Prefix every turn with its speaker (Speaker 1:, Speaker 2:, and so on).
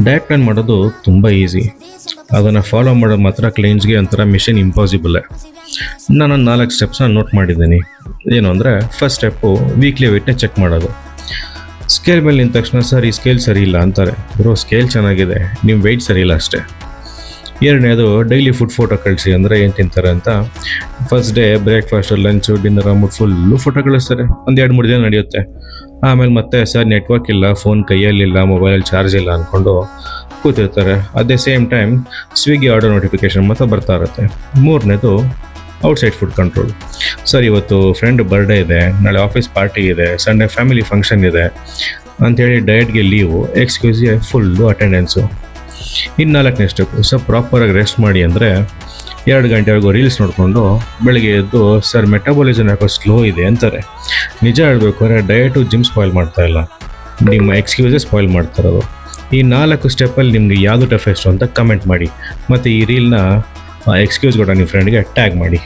Speaker 1: Diet plan ಮಾಡೋದು ತುಂಬ easy. ಅದನ್ನು ಫಾಲೋ ಮಾಡೋದು ಮಾತ್ರ ಕ್ಲೈಂಟ್ಸ್ಗೆ ಒಂಥರ ಮಿಷನ್ ಇಂಪಾಸಿಬಲ್. ನಾನು 4 ಸ್ಟೆಪ್ಸ್ನ ನೋಟ್ ಮಾಡಿದ್ದೀನಿ. ಏನು ಅಂದರೆ, ಫಸ್ಟ್ ಸ್ಟೆಪ್ಪು ವೀಕ್ಲಿ ವೆಯ್ಟ್ನ ಚೆಕ್ ಮಾಡೋದು. ಸ್ಕೇಲ್ ಮೇಲೆ ನಿಂತ ತಕ್ಷಣ ಸರ್ ಈ ಸ್ಕೇಲ್ ಸರಿ ಇಲ್ಲ ಅಂತಾರೆ. ಬ್ರೋ, ಸ್ಕೇಲ್ ಚೆನ್ನಾಗಿದೆ, ನಿಮ್ಮ ವೆಯ್ಟ್ ಸರಿ ಇಲ್ಲ ಅಷ್ಟೇ. ಎರಡನೇದು, ಡೈಲಿ ಫುಡ್ ಫೋಟೋ ಕಳಿಸಿ. ಅಂದರೆ ಏನು ತಿಂತಾರೆ ಅಂತ. First day breakfast, lunch, dinner ಅಂದ್ಬಿಟ್ಟು ಫುಲ್ಲು ಫೋಟೋ ಕಳಿಸ್ತಾರೆ. ಒಂದು 2-3 ದಿನ ನಡೆಯುತ್ತೆ. ಆಮೇಲೆ ಮತ್ತೆ ಸರ್ ನೆಟ್ವರ್ಕ್ ಇಲ್ಲ, ಫೋನ್ ಕೈಯಲ್ಲಿಲ್ಲ, ಮೊಬೈಲಲ್ಲಿ ಚಾರ್ಜ್ ಇಲ್ಲ ಅಂದ್ಕೊಂಡು ಕೂತಿರ್ತಾರೆ. At the same time Swiggy order notification ಮಾತ್ರ ಬರ್ತಾ ಇರುತ್ತೆ. ಮೂರನೇದು, ಔಟ್ಸೈಡ್ ಫುಡ್ ಕಂಟ್ರೋಲ್. ಸರ್ ಇವತ್ತು ಫ್ರೆಂಡ್ ಬರ್ಡೇ ಇದೆ, ನಾಳೆ ಆಫೀಸ್ ಪಾರ್ಟಿ ಇದೆ, ಸಂಡೇ ಫ್ಯಾಮಿಲಿ ಫಂಕ್ಷನ್ ಇದೆ ಅಂಥೇಳಿ ಡಯಟ್ಗೆ ಲೀವು, ಎಕ್ಸ್ಕ್ಯೂಸ್ಗೆ ಫುಲ್ಲು ಅಟೆಂಡೆನ್ಸು. ಇನ್ನು 4ನೇ ಸ್ಟೆಪ್, ಸರ್ ಪ್ರಾಪರಾಗಿ ರೆಸ್ಟ್ ಮಾಡಿ ಅಂದರೆ 2 ಗಂಟೆವರೆಗೂ ರೀಲ್ಸ್ ನೋಡಿಕೊಂಡು ಬೆಳಗ್ಗೆ ಎದ್ದು ಸರ್ ಮೆಟಬಾಲಿಸಮ್ ಯಾಕೋ ಸ್ಲೋ ಇದೆ ಅಂತಾರೆ. ನಿಜ ಹೇಳಬೇಕು ಅಂದರೆ ಡಯಟು ಜಿಮ್ ಸ್ಪಾಯ್ಲ್ ಮಾಡ್ತಾಯಿಲ್ಲ, ನಿಮ್ಮ ಎಕ್ಸ್ಕ್ಯೂಸೇ ಸ್ಪಾಯ್ಲ್ ಮಾಡ್ತಾಯಿರೋದು. ಈ 4 ಸ್ಟೆಪ್ಪಲ್ಲಿ ನಿಮಗೆ ಯಾವುದು ಟಫೆಸ್ಟು ಅಂತ ಕಮೆಂಟ್ ಮಾಡಿ, ಮತ್ತು ಈ ರೀಲ್ನ ಎಕ್ಸ್ಕ್ಯೂಸ್ ಕೂಡ ನಿಮ್ಮ ಫ್ರೆಂಡ್ಗೆ ಟ್ಯಾಗ್ ಮಾಡಿ.